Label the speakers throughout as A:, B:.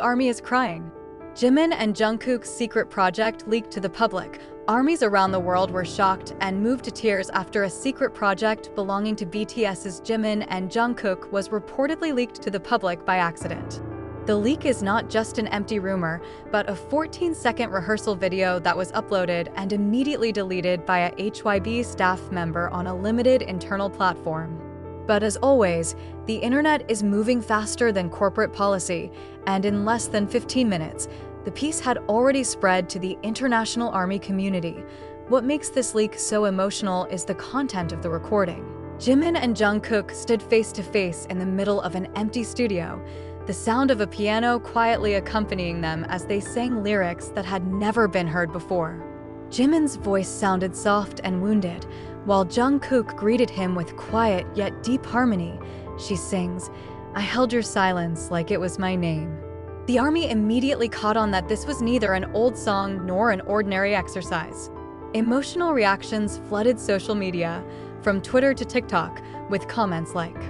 A: army is crying. Jimin and Jungkook's secret project leaked to the public. Armies around the world were shocked and moved to tears after a secret project belonging to BTS's Jimin and Jungkook was reportedly leaked to the public by accident. The leak is not just an empty rumor, but a 14-second rehearsal video that was uploaded and immediately deleted by a HYB staff member on a limited internal platform. But as always, the internet is moving faster than corporate policy, and in less than 15 minutes, the piece had already spread to the international army community. What makes this leak so emotional is the content of the recording. Jimin and Jungkook stood face to face in the middle of an empty studio, the sound of a piano quietly accompanying them as they sang lyrics that had never been heard before. Jimin's voice sounded soft and wounded, while Jungkook greeted him with quiet yet deep harmony. She sings, "I held your silence like it was my name." The army immediately caught on that this was neither an old song nor an ordinary exercise. Emotional reactions flooded social media, from Twitter to TikTok, with comments like,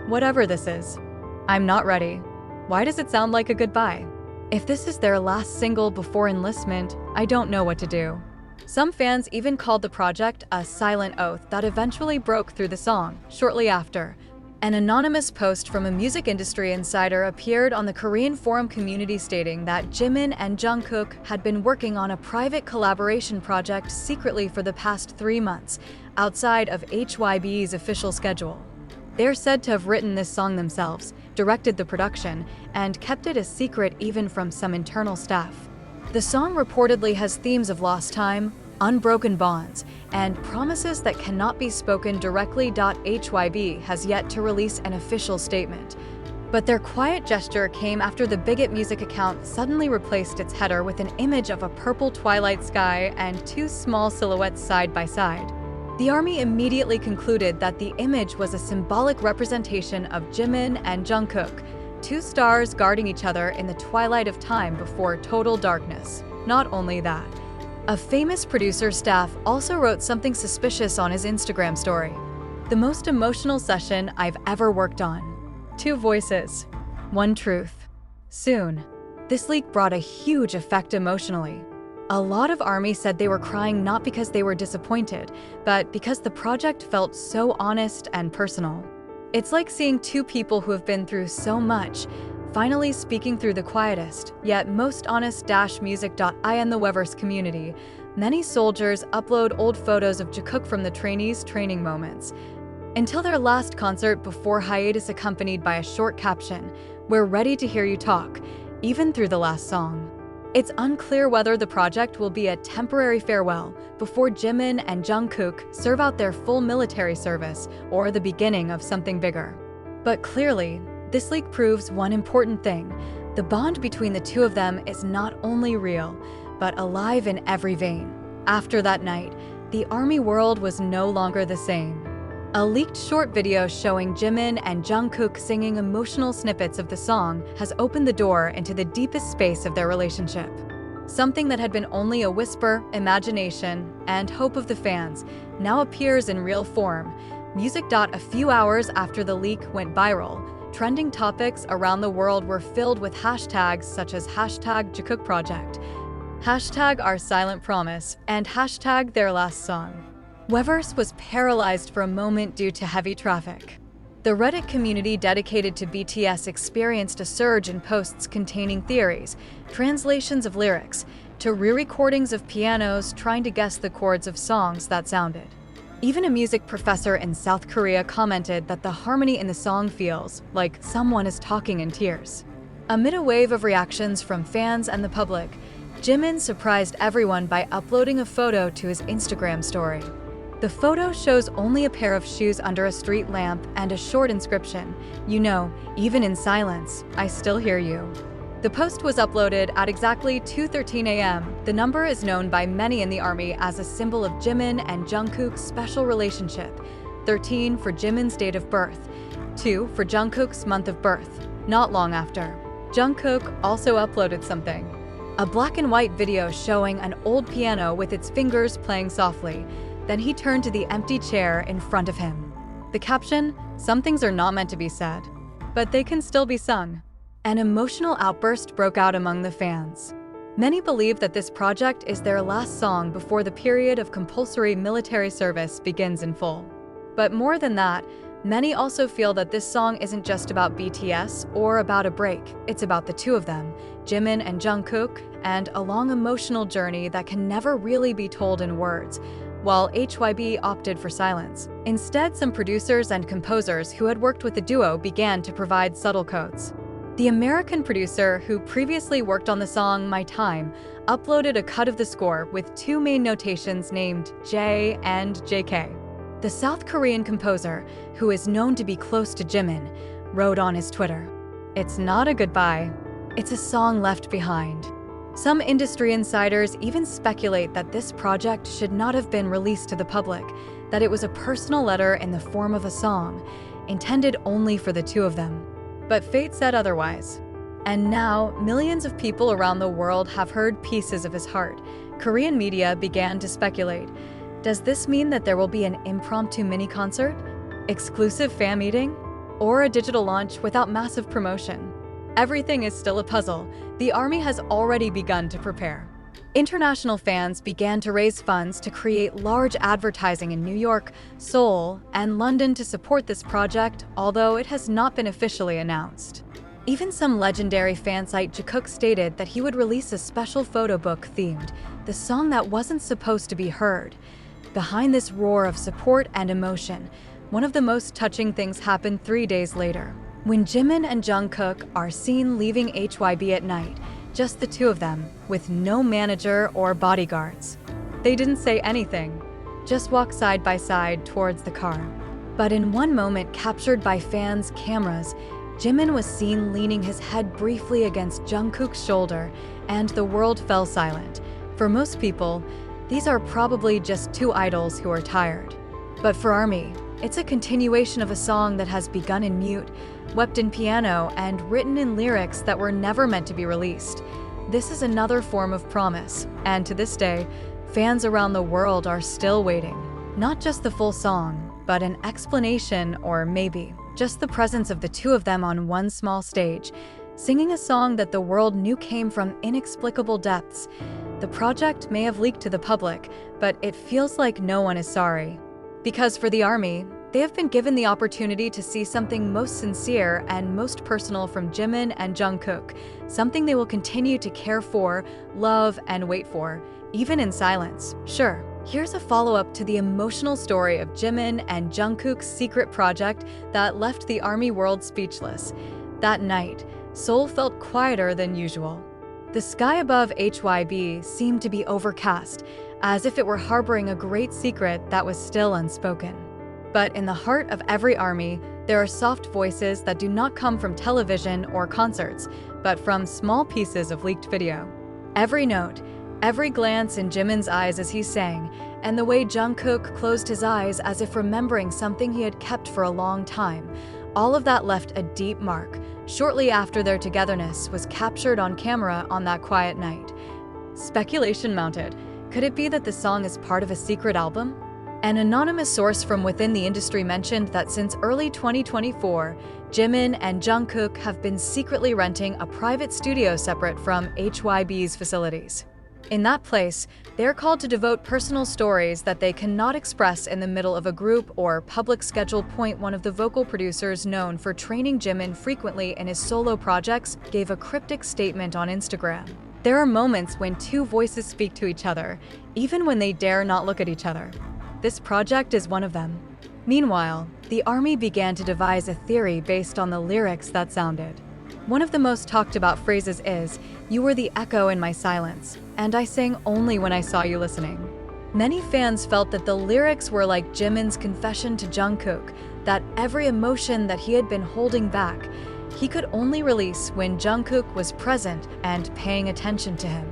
A: "Whatever this is, I'm not ready. Why does it sound like a goodbye? If this is their last single before enlistment, I don't know what to do." Some fans even called the project a silent oath that eventually broke through the song shortly after. An anonymous post from a music industry insider appeared on the Korean forum community stating that Jimin and Jungkook had been working on a private collaboration project secretly for the past 3 months, outside of HYB's official schedule. They're said to have written this song themselves, directed the production, and kept it a secret even from some internal staff. The song reportedly has themes of lost time, unbroken bonds, and promises that cannot be spoken directly. HYB has yet to release an official statement. But their quiet gesture came after the Bigot Music account suddenly replaced its header with an image of a purple twilight sky and 2 small silhouettes side by side. The army immediately concluded that the image was a symbolic representation of Jimin and Jungkook, 2 stars guarding each other in the twilight of time before total darkness. Not only that, a famous producer staff also wrote something suspicious on his Instagram story. "The most emotional session I've ever worked on. 2 voices, 1 truth. Soon." This leak brought a huge effect emotionally. A lot of ARMY said they were crying not because they were disappointed, but because the project felt so honest and personal. It's like seeing 2 people who have been through so much, finally speaking through the quietest, yet most honest music.in the Weverse community. Many soldiers upload old photos of Jungkook from the trainees' training moments, until their last concert before hiatus, accompanied by a short caption, "We're ready to hear you talk," even through the last song. It's unclear whether the project will be a temporary farewell before Jimin and Jungkook serve out their full military service, or the beginning of something bigger. But clearly, this leak proves one important thing: the bond between the 2 of them is not only real, but alive in every vein. After that night, the army world was no longer the same. A leaked short video showing Jimin and Jungkook singing emotional snippets of the song has opened the door into the deepest space of their relationship. Something that had been only a whisper, imagination, and hope of the fans now appears in real form. Music. A few hours after the leak went viral, trending topics around the world were filled with hashtags such as #JungkookProject, #OurSilentPromise, and #TheirLastSong. Weverse was paralyzed for a moment due to heavy traffic. The Reddit community dedicated to BTS experienced a surge in posts containing theories, translations of lyrics, to re-recordings of pianos trying to guess the chords of songs that sounded. Even a music professor in South Korea commented that the harmony in the song feels like someone is talking in tears. Amid a wave of reactions from fans and the public, Jimin surprised everyone by uploading a photo to his Instagram story. The photo shows only a pair of shoes under a street lamp and a short inscription, "You know, even in silence, I still hear you." The post was uploaded at exactly 2:13 a.m. The number is known by many in the army as a symbol of Jimin and Jungkook's special relationship. 13 for Jimin's date of birth, 2 for Jungkook's month of birth. Not long after, Jungkook also uploaded something. A black and white video showing an old piano with its fingers playing softly. Then he turned to the empty chair in front of him. The caption, "Some things are not meant to be said, but they can still be sung." An emotional outburst broke out among the fans. Many believe that this project is their last song before the period of compulsory military service begins in full. But more than that, many also feel that this song isn't just about BTS or about a break. It's about the two of them, Jimin and Jungkook, and a long emotional journey that can never really be told in words, while HYB opted for silence. Instead, some producers and composers who had worked with the duo began to provide subtle codes. The American producer, who previously worked on the song My Time, uploaded a cut of the score with two main notations named J and JK. The South Korean composer, who is known to be close to Jimin, wrote on his Twitter, "It's not a goodbye, it's a song left behind." Some industry insiders even speculate that this project should not have been released to the public, that it was a personal letter in the form of a song, intended only for the two of them. But fate said otherwise. And now, millions of people around the world have heard pieces of his heart. Korean media began to speculate. Does this mean that there will be an impromptu mini-concert, exclusive fan meeting, or a digital launch without massive promotion? Everything is still a puzzle. The ARMY has already begun to prepare. International fans began to raise funds to create large advertising in New York, Seoul, and London to support this project, although it has not been officially announced. Even some legendary fan site Jungkook stated that he would release a special photo book themed the song that wasn't supposed to be heard. Behind this roar of support and emotion, one of the most touching things happened 3 days later. When Jimin and Jungkook are seen leaving HYB at night, just the two of them, with no manager or bodyguards. They didn't say anything, just walk side by side towards the car. But in one moment captured by fans' cameras, Jimin was seen leaning his head briefly against Jungkook's shoulder, and the world fell silent. For most people, these are probably just two idols who are tired. But for ARMY, it's a continuation of a song that has begun in mute, wept in piano, and written in lyrics that were never meant to be released. This is another form of promise, and to this day, fans around the world are still waiting. Not just the full song, but an explanation, or maybe just the presence of the two of them on one small stage, singing a song that the world knew came from inexplicable depths. The project may have leaked to the public, but it feels like no one is sorry. Because for the ARMY, they have been given the opportunity to see something most sincere and most personal from Jimin and Jungkook, something they will continue to care for, love, and wait for, even in silence. Sure, here's a follow-up to the emotional story of Jimin and Jungkook's secret project that left the ARMY world speechless. That night, Seoul felt quieter than usual. The sky above HYB seemed to be overcast, as if it were harboring a great secret that was still unspoken. But in the heart of every ARMY, there are soft voices that do not come from television or concerts, but from small pieces of leaked video. Every note, every glance in Jimin's eyes as he sang, and the way Jungkook closed his eyes as if remembering something he had kept for a long time, all of that left a deep mark, shortly after their togetherness was captured on camera on that quiet night. Speculation mounted. Could it be that the song is part of a secret album? An anonymous source from within the industry mentioned that since early 2024, Jimin and Jungkook have been secretly renting a private studio separate from HYB's facilities. In that place, they're called to devote personal stories that they cannot express in the middle of a group or public schedule. One of the vocal producers known for training Jimin frequently in his solo projects gave a cryptic statement on Instagram. There are moments when two voices speak to each other, even when they dare not look at each other. This project is one of them. Meanwhile, the ARMY began to devise a theory based on the lyrics that sounded. One of the most talked about phrases is, "You were the echo in my silence, and I sang only when I saw you listening." Many fans felt that the lyrics were like Jimin's confession to Jungkook, that every emotion that he had been holding back, he could only release when Jungkook was present and paying attention to him.